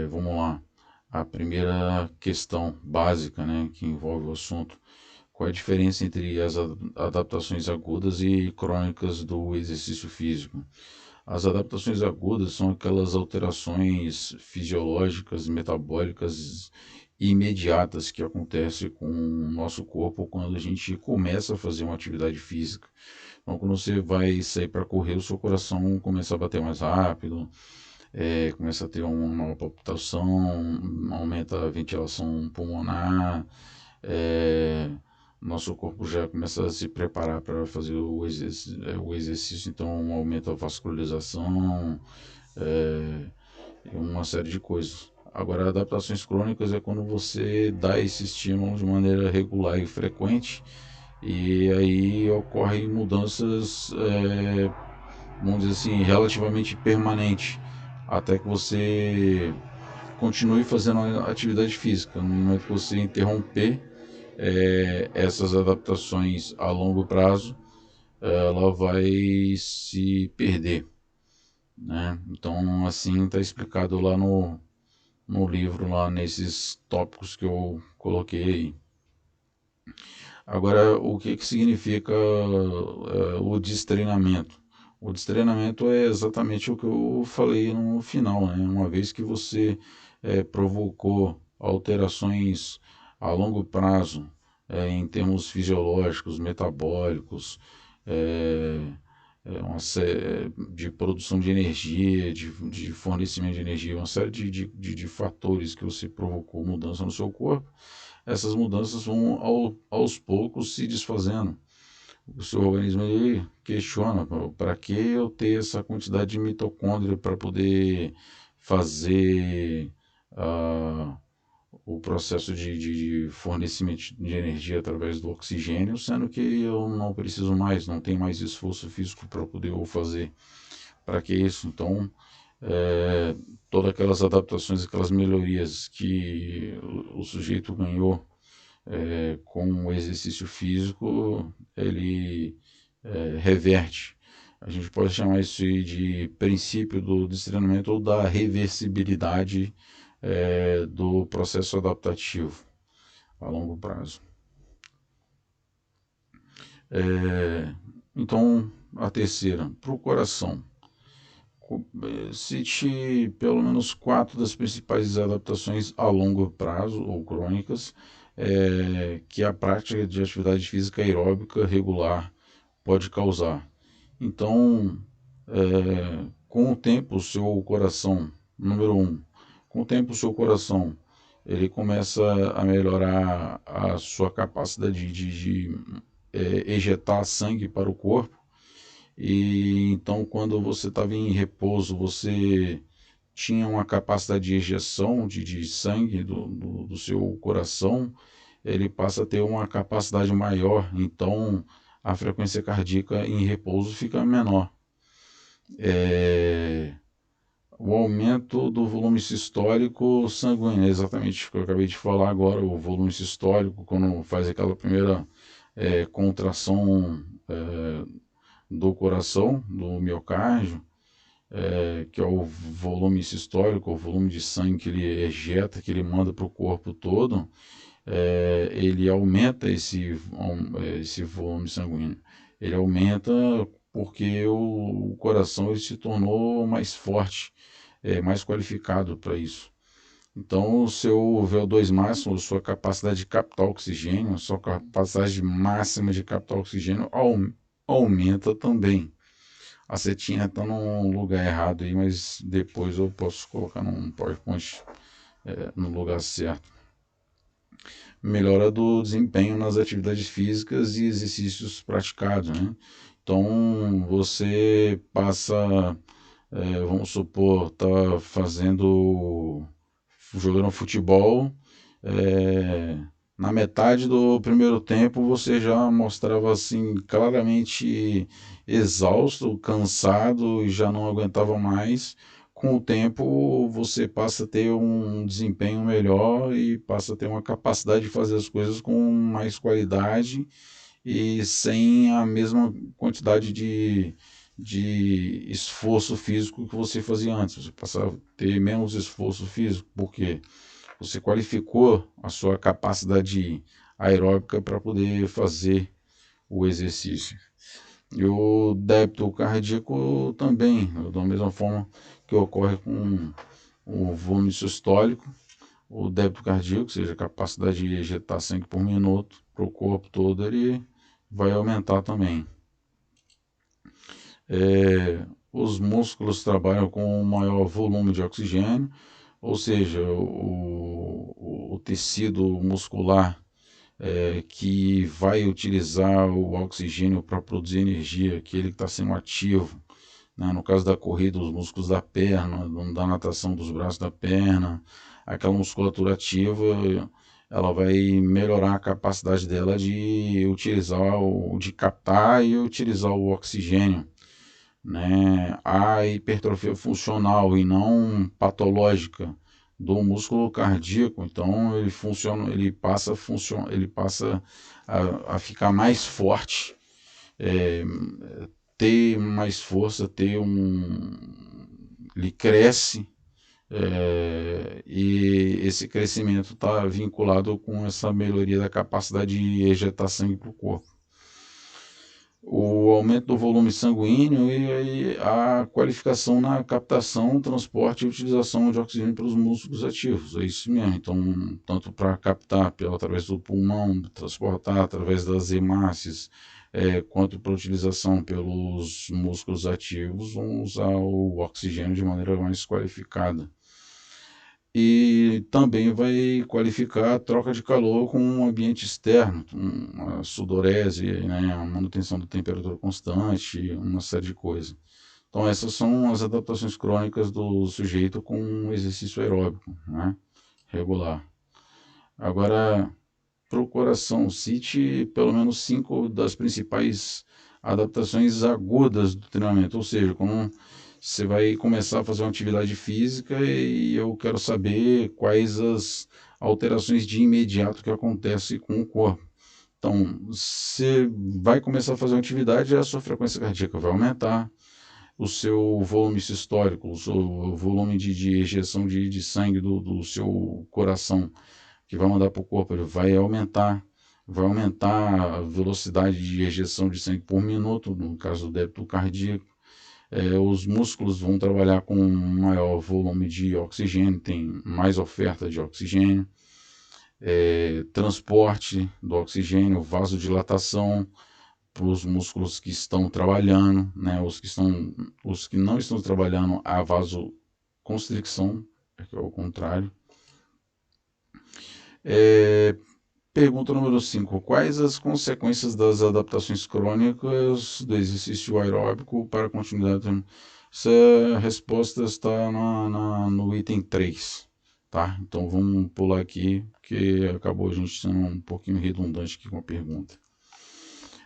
Vamos lá. A primeira questão básica, né, que envolve o assunto. Qual é a diferença entre as adaptações agudas e crônicas do exercício físico? As adaptações agudas são aquelas alterações fisiológicas, metabólicas imediatas que acontecem com o nosso corpo quando a gente começa a fazer uma atividade física. Então, quando você vai sair para correr, o seu coração começa a bater mais rápido, começa a ter uma nova palpitação, aumenta a ventilação pulmonar, é, nosso corpo já começa a se preparar para fazer o exercício, então aumenta a vascularização, é, e uma série de coisas. Agora, adaptações crônicas é quando você dá esse estímulo de maneira regular e frequente, e aí ocorrem mudanças, vamos dizer assim, relativamente permanentes, até que você continue fazendo a atividade física. No momento que você interromper essas adaptações a longo prazo, ela vai se perder, né? Então, assim está explicado lá no livro, lá nesses tópicos que eu coloquei. Agora, o que, que significa o destreinamento? O destreinamento é exatamente o que eu falei no final, né? Uma vez que você provocou alterações a longo prazo, em termos fisiológicos, metabólicos, é, uma série de produção de energia, de fornecimento de energia, uma série de fatores que você provocou mudança no seu corpo, essas mudanças vão aos poucos se desfazendo. O seu organismo ele questiona para que eu ter essa quantidade de mitocôndria para poder fazer ah, o processo de fornecimento de energia através do oxigênio, sendo que eu não preciso mais, não tenho mais esforço físico para poder o fazer. Para que isso? Então, é, todas aquelas adaptações, aquelas melhorias que o sujeito ganhou com o exercício físico, ele reverte. A gente pode chamar isso de princípio do treinamento ou da reversibilidade do processo adaptativo a longo prazo. Então, a terceira, para o coração. Cite pelo menos quatro das principais adaptações a longo prazo ou crônicas que a prática de atividade física aeróbica regular pode causar. Então, com o tempo, o seu coração, número um, com o tempo, o seu coração, ele começa a melhorar a sua capacidade de ejetar sangue para o corpo. E então, quando você estava em repouso, você tinha uma capacidade de ejeção de sangue do seu coração, ele passa a ter uma capacidade maior, então a frequência cardíaca em repouso fica menor. É, o aumento do volume sistólico sanguíneo, exatamente o que eu acabei de falar agora, o volume sistólico, quando faz aquela primeira contração do coração, do miocárdio, que é o volume sistólico, o volume de sangue que ele ejeta, que ele manda para o corpo todo, ele aumenta esse volume sanguíneo. Ele aumenta porque o coração ele se tornou mais forte, mais qualificado para isso. Então, o seu VO2 máximo, sua capacidade de captar oxigênio, sua capacidade máxima de captar oxigênio aumenta também. A setinha está num lugar errado aí, mas depois eu posso colocar num PowerPoint no lugar certo. Melhora do desempenho nas atividades físicas e exercícios praticados, né? Então você passa, vamos supor, tá jogando futebol, é, na metade do primeiro tempo você já mostrava assim claramente exausto, cansado e já não aguentava mais. Com o tempo você passa a ter um desempenho melhor e passa a ter uma capacidade de fazer as coisas com mais qualidade e sem a mesma quantidade de esforço físico que você fazia antes. Você passa a ter menos esforço físico, porque você qualificou a sua capacidade aeróbica para poder fazer o exercício. E o débito cardíaco também, da mesma forma que ocorre com o volume sistólico, o débito cardíaco, ou seja, a capacidade de ejetar sangue por minuto para o corpo todo, ele vai aumentar também. Os músculos trabalham com um maior volume de oxigênio, ou seja, o tecido muscular que vai utilizar o oxigênio para produzir energia, aquele que está sendo ativo, né? No caso da corrida, os músculos da perna, da natação, dos braços da perna, aquela musculatura ativa, ela vai melhorar a capacidade dela de utilizar, de captar e utilizar o oxigênio, né? A hipertrofia funcional e não patológica do músculo cardíaco, então ele funciona, ele passa a ficar mais forte, é, ter mais força, ele cresce, e esse crescimento está vinculado com essa melhoria da capacidade de ejetar sangue para o corpo. O aumento do volume sanguíneo e a qualificação na captação, transporte e utilização de oxigênio pelos músculos ativos. É isso mesmo. Então, tanto para captar através do pulmão, transportar através das hemácias, quanto para utilização pelos músculos ativos, vão usar o oxigênio de maneira mais qualificada. E também vai qualificar a troca de calor com um ambiente externo, uma sudorese, né, a manutenção da temperatura constante, uma série de coisas. Então essas são as adaptações crônicas do sujeito com um exercício aeróbico, né, regular. Agora, para o coração, cite pelo menos 5 das principais adaptações agudas do treinamento, ou seja, quando você vai começar a fazer uma atividade física e eu quero saber quais as alterações de imediato que acontecem com o corpo. Então, você vai começar a fazer uma atividade, a sua frequência cardíaca vai aumentar, o seu volume sistólico, o seu volume de ejeção de sangue do seu coração, que vai mandar para o corpo, ele vai aumentar a velocidade de ejeção de sangue por minuto, no caso do débito cardíaco. Os músculos vão trabalhar com maior volume de oxigênio, tem mais oferta de oxigênio, transporte do oxigênio, vasodilatação para os músculos que estão trabalhando, né? Os que não estão trabalhando, a vasoconstricção, que é o contrário. Pergunta número 5. Quais as consequências das adaptações crônicas do exercício aeróbico para a continuidade? Essa resposta está no item 3. Tá? Então vamos pular aqui, porque acabou a gente sendo um pouquinho redundante aqui com a pergunta.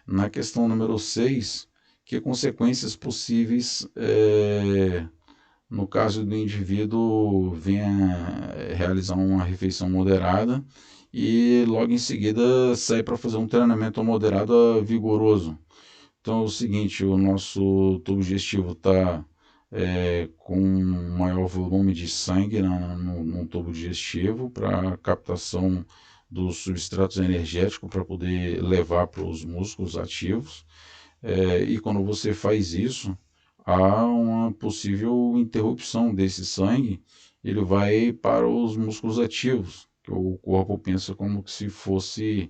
Na questão número 6, que consequências possíveis no caso do indivíduo venha realizar uma refeição moderada e logo em seguida sair para fazer um treinamento moderado a vigoroso. Então é o seguinte, o nosso tubo digestivo está com um maior volume de sangue no tubo digestivo para captação dos substratos energéticos para poder levar para os músculos ativos. E quando você faz isso, há uma possível interrupção desse sangue, ele vai para os músculos ativos, que o corpo pensa como se fosse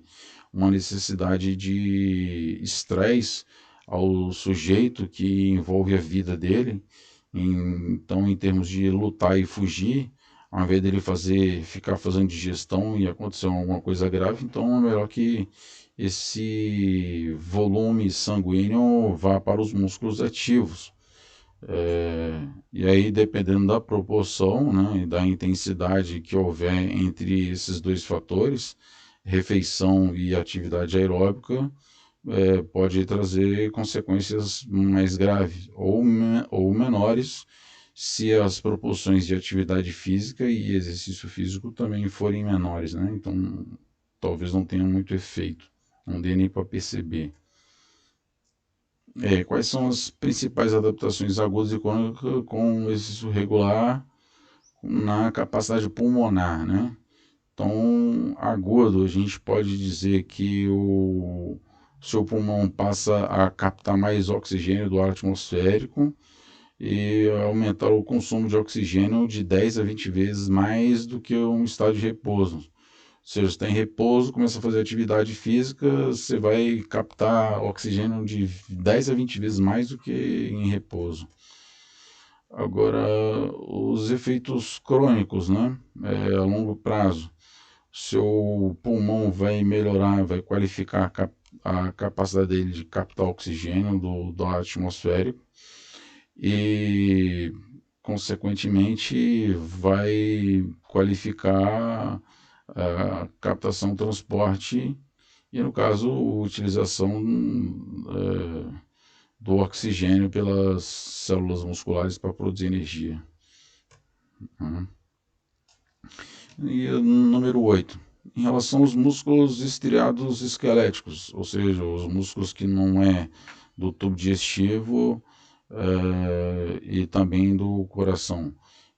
uma necessidade de estresse ao sujeito que envolve a vida dele. Então, em termos de lutar e fugir, ao invés dele ficar fazendo digestão e acontecer alguma coisa grave, então é melhor que esse volume sanguíneo vá para os músculos ativos. E aí, dependendo da proporção, né, e da intensidade que houver entre esses dois fatores, refeição e atividade aeróbica, pode trazer consequências mais graves ou menores se as proporções de atividade física e exercício físico também forem menores, né? Então, talvez não tenha muito efeito, não dê nem para perceber. Quais são as principais adaptações agudas e crônicas com o exercício regular na capacidade pulmonar, né? Então, agudo, a gente pode dizer que o seu pulmão passa a captar mais oxigênio do ar atmosférico e aumentar o consumo de oxigênio de 10 a 20 vezes mais do que um estado de repouso. Ou seja, você está em repouso, começa a fazer atividade física, você vai captar oxigênio de 10 a 20 vezes mais do que em repouso. Agora, os efeitos crônicos, né? A longo prazo. Seu pulmão vai melhorar, vai qualificar a capacidade dele de captar oxigênio do ar atmosférico e, consequentemente, vai qualificar a captação, transporte e, no caso, a utilização do oxigênio pelas células musculares para produzir energia. E número 8. Em relação aos músculos estriados esqueléticos, ou seja, os músculos que não é do tubo digestivo e também do coração.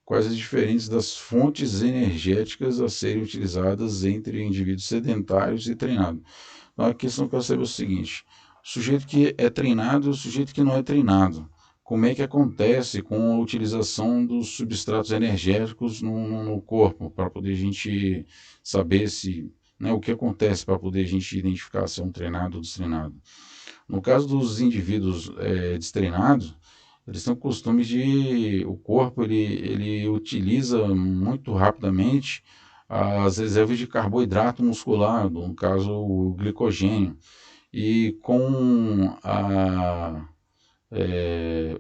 Quais as diferenças das fontes energéticas a serem utilizadas entre indivíduos sedentários e treinados? Então, a questão que eu saber é o seguinte: o sujeito que é treinado e o sujeito que não é treinado. Como é que acontece com a utilização dos substratos energéticos no corpo, para poder a gente saber se, né, o que acontece para poder a gente identificar se é um treinado ou destreinado. No caso dos indivíduos destreinados, eles têm o costume de, o corpo ele utiliza muito rapidamente as reservas de carboidrato muscular, no caso o glicogênio, e com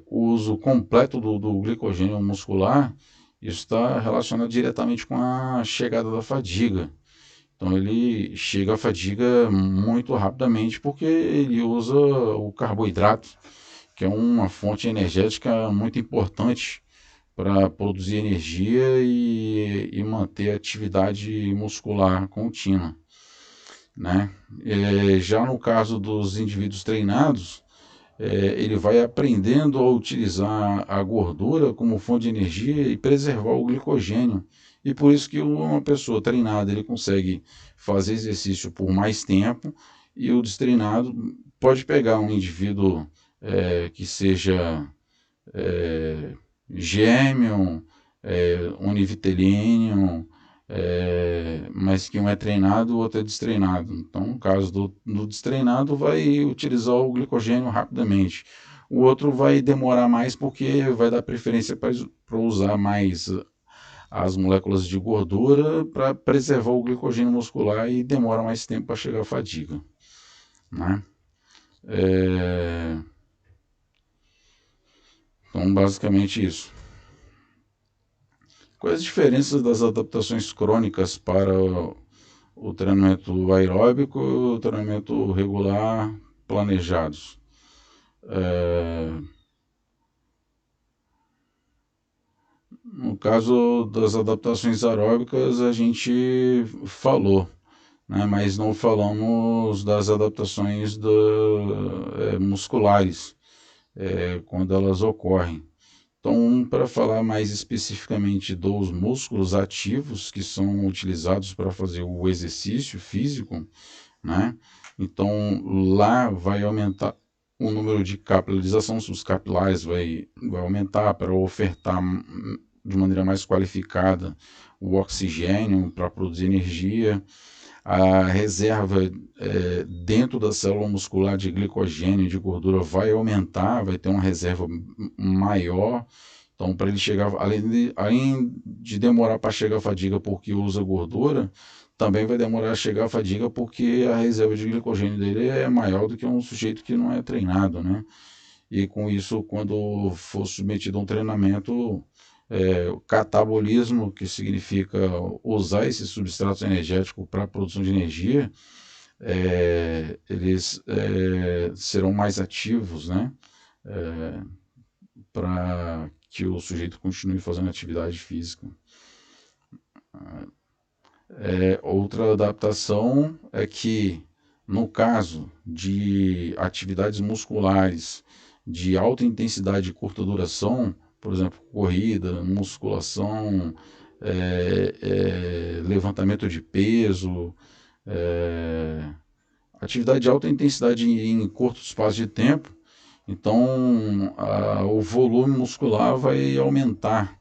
o uso completo do glicogênio muscular, isso está relacionado diretamente com a chegada da fadiga. Então ele chega à fadiga muito rapidamente porque ele usa o carboidrato, que é uma fonte energética muito importante para produzir energia e manter a atividade muscular contínua, né? Já no caso dos indivíduos treinados, ele vai aprendendo a utilizar a gordura como fonte de energia e preservar o glicogênio. E por isso que uma pessoa treinada ele consegue fazer exercício por mais tempo e o destreinado pode pegar um indivíduo que seja gêmeo, univitelíneo, mas que um é treinado e o outro é destreinado. Então, no caso do destreinado, vai utilizar o glicogênio rapidamente. O outro vai demorar mais porque vai dar preferência para usar mais as moléculas de gordura para preservar o glicogênio muscular e demora mais tempo para chegar à fadiga, né? Então, basicamente isso. Quais as diferenças das adaptações crônicas para o treinamento aeróbico e o treinamento regular planejados? No caso das adaptações aeróbicas, a gente falou, né, mas não falamos das adaptações musculares, quando elas ocorrem. Então, para falar mais especificamente dos músculos ativos que são utilizados para fazer o exercício físico, né? Então, lá vai aumentar o número de capilarização, os capilares vai aumentar para ofertar de maneira mais qualificada o oxigênio para produzir energia, a reserva dentro da célula muscular de glicogênio e de gordura vai aumentar, vai ter uma reserva maior. Então, para ele chegar, além de demorar para chegar à fadiga porque usa gordura, também vai demorar a chegar à fadiga porque a reserva de glicogênio dele é maior do que um sujeito que não é treinado, né? E com isso, quando for submetido a um treinamento, o catabolismo, que significa usar esses substratos energéticos para a produção de energia, eles serão mais ativos, né? Para que o sujeito continue fazendo atividade física. Outra adaptação é que No caso de atividades musculares de alta intensidade e curta duração, por exemplo, corrida, musculação, levantamento de peso, é, atividade de alta intensidade em curto espaço de tempo, então o volume muscular vai aumentar,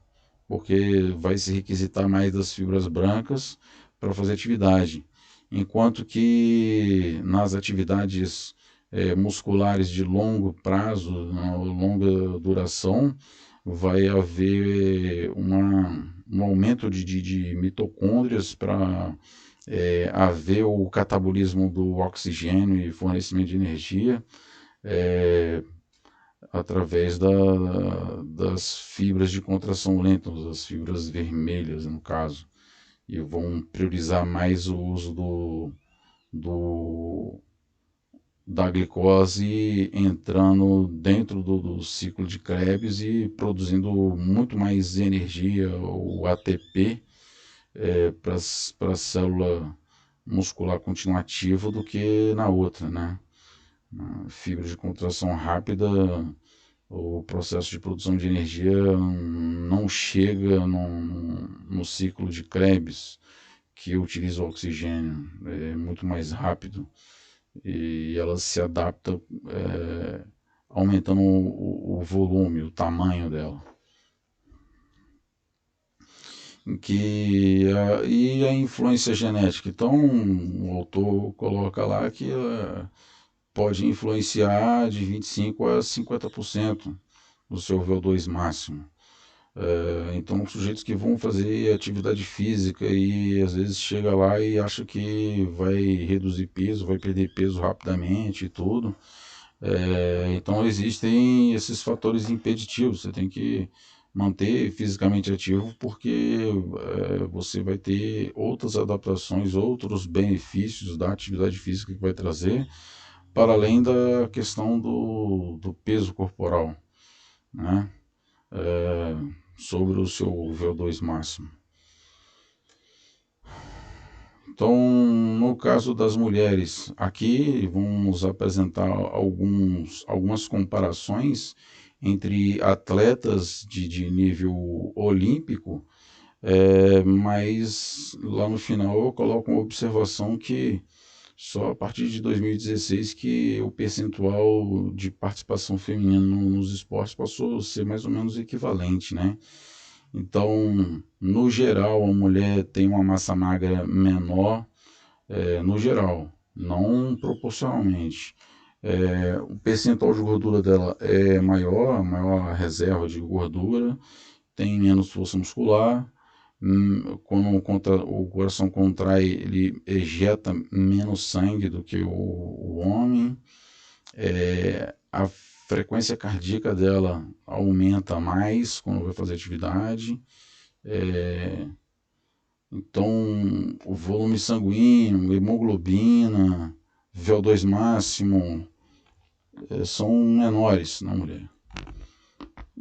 porque vai se requisitar mais das fibras brancas para fazer atividade. Enquanto que nas atividades musculares de longo prazo, longa duração, vai haver um aumento de mitocôndrias para haver o catabolismo do oxigênio e fornecimento de energia é, através das fibras de contração lenta, das fibras vermelhas, no caso, e vão priorizar mais o uso do, da glicose entrando dentro do ciclo de Krebs e produzindo muito mais energia, o ATP, para a célula muscular continuativa do que na outra, né? Na fibra de contração rápida, o processo de produção de energia não chega no ciclo de Krebs, que utiliza o oxigênio, é muito mais rápido e ela se adapta aumentando o volume, o tamanho dela. E a influência genética. Então, o autor coloca lá que pode influenciar de 25 a 50% do seu VO2 máximo. Então, sujeitos que vão fazer atividade física e às vezes chega lá e acha que vai reduzir peso, vai perder peso rapidamente e tudo. Então, existem esses fatores impeditivos. Você tem que manter fisicamente ativo porque você vai ter outras adaptações, outros benefícios da atividade física que vai trazer, para além da questão do peso corporal, né? Sobre o seu VO2 máximo. Então, no caso das mulheres, aqui vamos apresentar algumas comparações entre atletas de nível olímpico, mas lá no final eu coloco uma observação que só a partir de 2016 que o percentual de participação feminina nos esportes passou a ser mais ou menos equivalente, né? Então, no geral, a mulher tem uma massa magra menor, no geral, não proporcionalmente. O percentual de gordura dela é maior, maior reserva de gordura, tem menos força muscular. Quando o coração contrai, ele ejeta menos sangue do que o homem. A frequência cardíaca dela aumenta mais quando vai fazer atividade. Então, o volume sanguíneo, hemoglobina, VO2 máximo, são menores na mulher.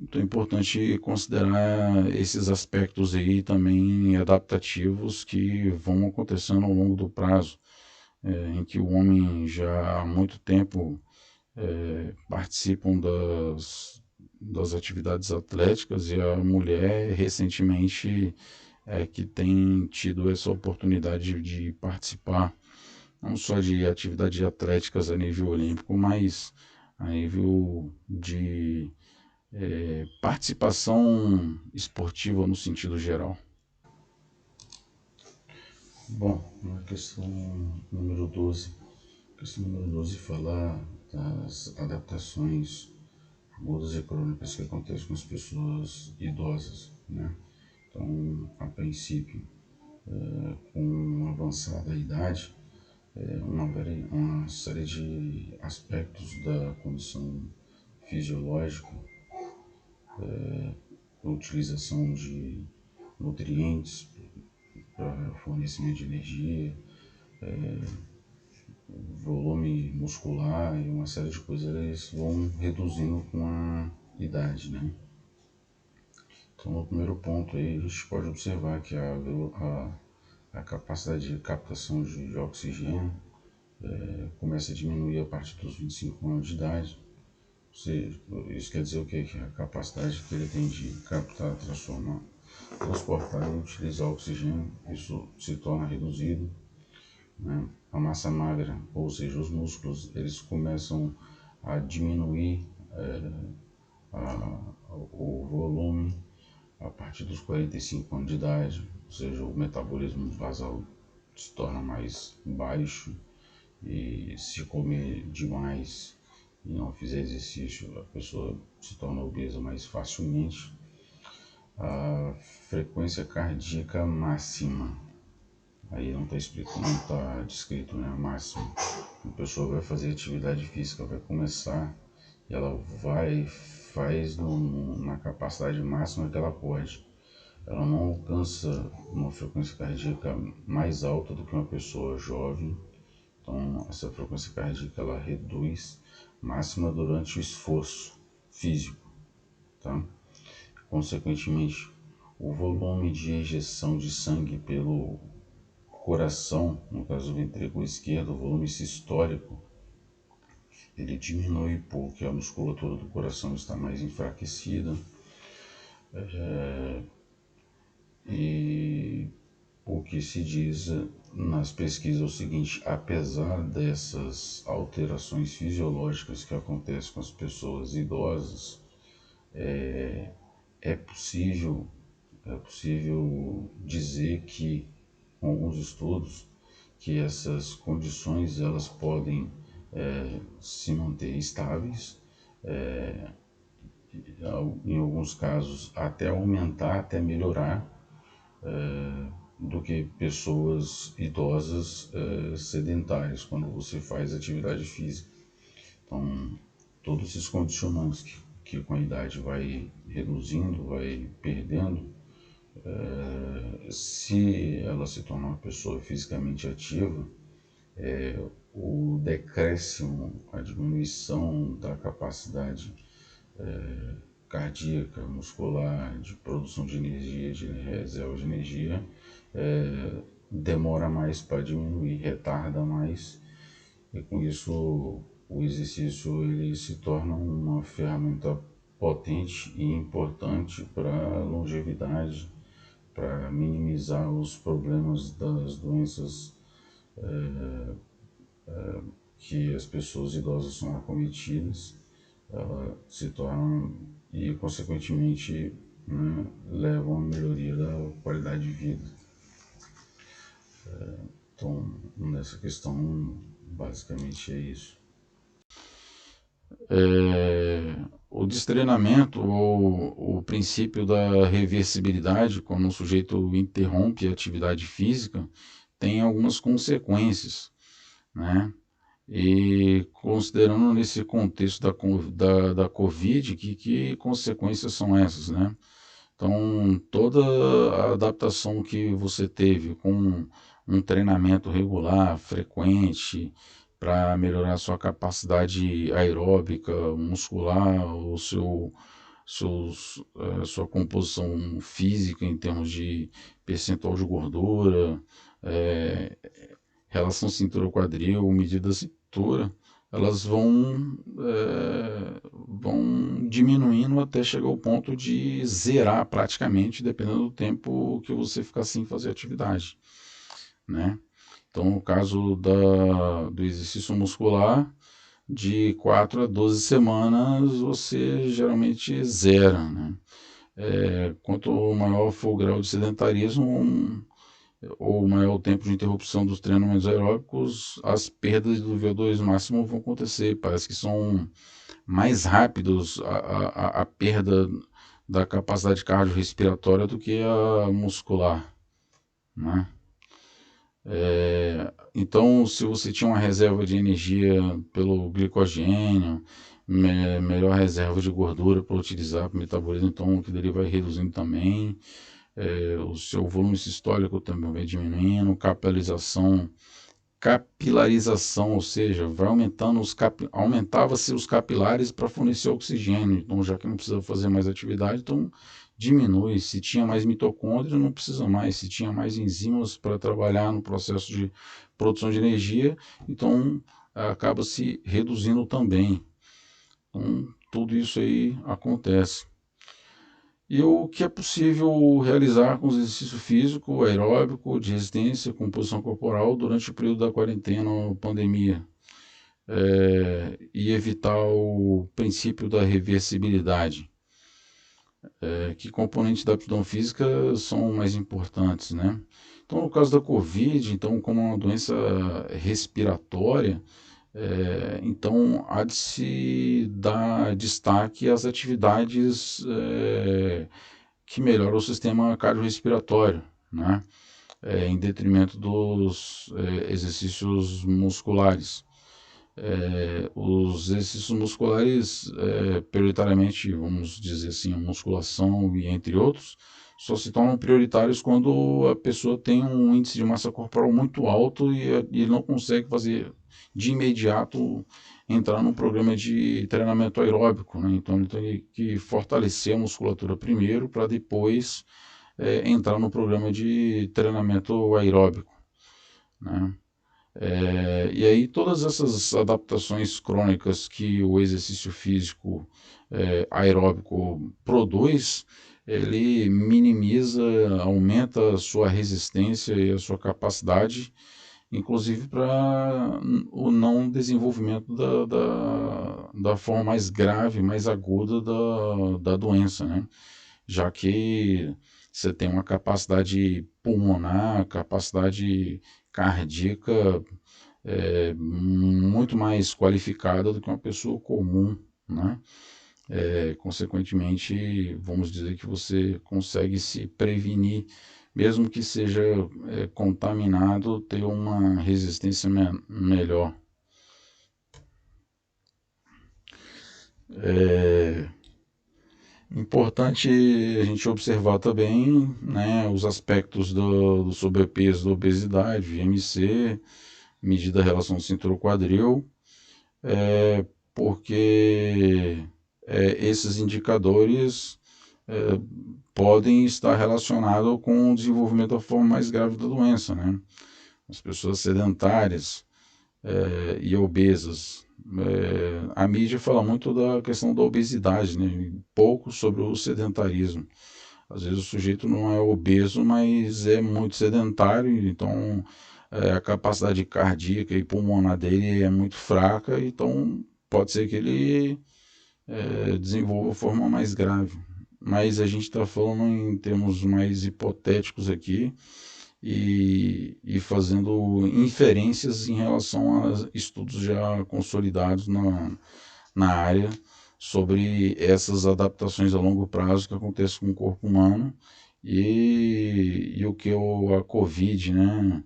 Então é importante considerar esses aspectos aí também adaptativos que vão acontecendo ao longo do prazo, em que o homem já há muito tempo participam das atividades atléticas e a mulher recentemente que tem tido essa oportunidade de participar não só de atividades atléticas a nível olímpico, mas a nível de participação esportiva no sentido geral. Bom, na questão número 12, fala das adaptações agudas e crônicas que acontecem com as pessoas idosas, né? Então, a princípio, com avançada idade, uma série de aspectos da condição fisiológica, a utilização de nutrientes para fornecimento de energia, volume muscular e uma série de coisas, eles vão reduzindo com a idade, né? Então, no primeiro ponto aí, a gente pode observar que a capacidade de captação de oxigênio começa a diminuir a partir dos 25 anos de idade. Ou seja, isso quer dizer o quê? Que a capacidade que ele tem de captar, transformar, transportar e utilizar oxigênio, isso se torna reduzido, né? A massa magra, ou seja, os músculos, eles começam a diminuir o volume a partir dos 45 anos de idade, ou seja, o metabolismo basal se torna mais baixo e se comer demais e não fizer exercício, a pessoa se torna obesa mais facilmente. A frequência cardíaca máxima, aí não está explicando, não está descrito, né? Máximo. A pessoa vai fazer atividade física, vai começar e ela faz na capacidade máxima que ela pode. Ela não alcança uma frequência cardíaca mais alta do que uma pessoa jovem. Então, essa frequência cardíaca ela reduz máxima durante o esforço físico, tá? Consequentemente, o volume de ejeção de sangue pelo coração, no caso do ventrículo esquerdo, o volume sistólico, ele diminui porque a musculatura do coração está mais enfraquecida. E o que se diz nas pesquisas é o seguinte: apesar dessas alterações fisiológicas que acontecem com as pessoas idosas, é possível, é possível dizer que, com alguns estudos, que essas condições elas podem se manter estáveis, em alguns casos até aumentar, até melhorar, do que pessoas idosas sedentárias, quando você faz atividade física. Então, todos esses condicionantes que com a idade vai reduzindo, vai perdendo, se ela se tornar uma pessoa fisicamente ativa, o decréscimo, a diminuição da capacidade cardíaca, muscular, de produção de energia, de reserva de energia, demora mais para diminuir, retarda mais, e com isso o exercício ele se torna uma ferramenta potente e importante para a longevidade, para minimizar os problemas das doenças que as pessoas idosas são acometidas. Ela se tornam e, consequentemente, né, levam a melhoria da qualidade de vida. Então, nessa questão, basicamente é isso. O destreinamento ou o princípio da reversibilidade, quando o sujeito interrompe a atividade física, tem algumas consequências, né? E considerando nesse contexto da Covid, que consequências são essas, né? Então, toda a adaptação que você teve com um treinamento regular, frequente, para melhorar sua capacidade aeróbica, muscular, sua composição física em termos de percentual de gordura, é, relação cintura-quadril, medida da cintura, elas vão diminuindo até chegar ao ponto de zerar praticamente, dependendo do tempo que você ficar sem fazer atividade, né? Então, no caso do exercício muscular, de 4 a 12 semanas, você geralmente zera, né? Quanto maior for o grau de sedentarismo, ou maior o tempo de interrupção dos treinamentos aeróbicos, as perdas do VO2 máximo vão acontecer. Parece que são mais rápidos a perda da capacidade cardiorrespiratória do que a muscular, né? Então, se você tinha uma reserva de energia pelo glicogênio, melhor reserva de gordura para utilizar para o metabolismo, então que dele vai reduzindo também. O seu volume sistólico também vai diminuindo, capilarização, ou seja, vai aumentando aumentava-se os capilares para fornecer oxigênio, então já que não precisa fazer mais atividade, então diminui. Se tinha mais mitocôndria, não precisa mais. Se tinha mais enzimas para trabalhar no processo de produção de energia, então acaba se reduzindo também. Então, tudo isso aí acontece. E o que é possível realizar com exercício físico, aeróbico, de resistência, composição corporal durante o período da quarentena ou pandemia, e evitar o princípio da reversibilidade. Que componentes da aptidão física são mais importantes, né? Então, no caso da Covid, então, como é uma doença respiratória, então há de se dar destaque às atividades que melhoram o sistema cardiorrespiratório, né? Em detrimento dos exercícios musculares. Os exercícios musculares, prioritariamente, vamos dizer assim, a musculação e entre outros, só se tornam prioritários quando a pessoa tem um índice de massa corporal muito alto e ele não consegue fazer de imediato entrar num programa de treinamento aeróbico, né? Então ele tem que fortalecer a musculatura primeiro para depois entrar no programa de treinamento aeróbico, né? E aí todas essas adaptações crônicas que o exercício físico aeróbico produz, ele minimiza, aumenta a sua resistência e a sua capacidade, inclusive para o não desenvolvimento da forma mais grave, mais aguda da doença, né? Já que você tem uma capacidade pulmonar, capacidade cardíaca muito mais qualificada do que uma pessoa comum, né? Consequentemente, vamos dizer que você consegue se prevenir, mesmo que seja contaminado, ter uma resistência melhor. É importante a gente observar também, né, os aspectos do sobrepeso, da obesidade, IMC, medida da relação cintura-quadril, porque esses indicadores é, podem estar relacionados com o desenvolvimento da forma mais grave da doença, né? As pessoas sedentárias e obesas. A mídia fala muito da questão da obesidade, né? Pouco sobre o sedentarismo. Às vezes o sujeito não é obeso, mas é muito sedentário, então a capacidade cardíaca e pulmonar dele é muito fraca, então pode ser que ele desenvolva a forma mais grave. Mas a gente está falando em termos mais hipotéticos aqui e fazendo inferências em relação a estudos já consolidados na área sobre essas adaptações a longo prazo que acontecem com o corpo humano e o que a Covid, né,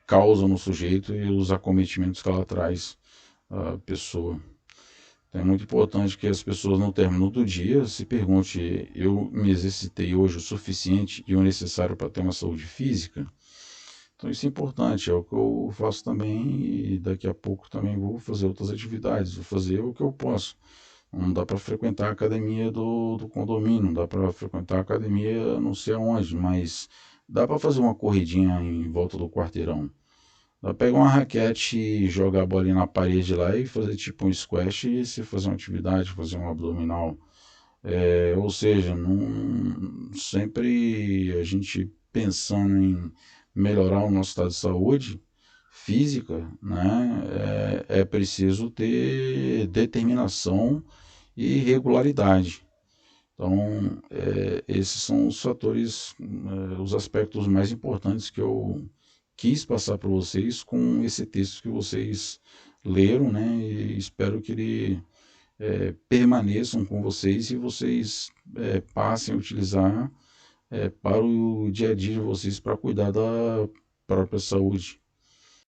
causa no sujeito e os acometimentos que ela traz à pessoa. Então é muito importante que as pessoas no término do dia se pergunte: eu me exercitei hoje o suficiente e o necessário para ter uma saúde física? Então isso é importante, é o que eu faço também e daqui a pouco também vou fazer outras atividades, vou fazer o que eu posso. Não dá para frequentar a academia do condomínio, não dá para frequentar a academia não sei aonde, mas dá para fazer uma corridinha em volta do quarteirão. Dá para pegar uma raquete e jogar a bolinha na parede lá e fazer tipo um squash e se fazer uma atividade, fazer um abdominal. Ou seja, não, sempre a gente pensando em melhorar o nosso estado de saúde física, né, é preciso ter determinação e regularidade. Então, esses são os fatores, os aspectos mais importantes que eu quis passar para vocês com esse texto que vocês leram, né? E espero que ele permaneçam com vocês e vocês passem a utilizar para o dia a dia de vocês para cuidar da própria saúde.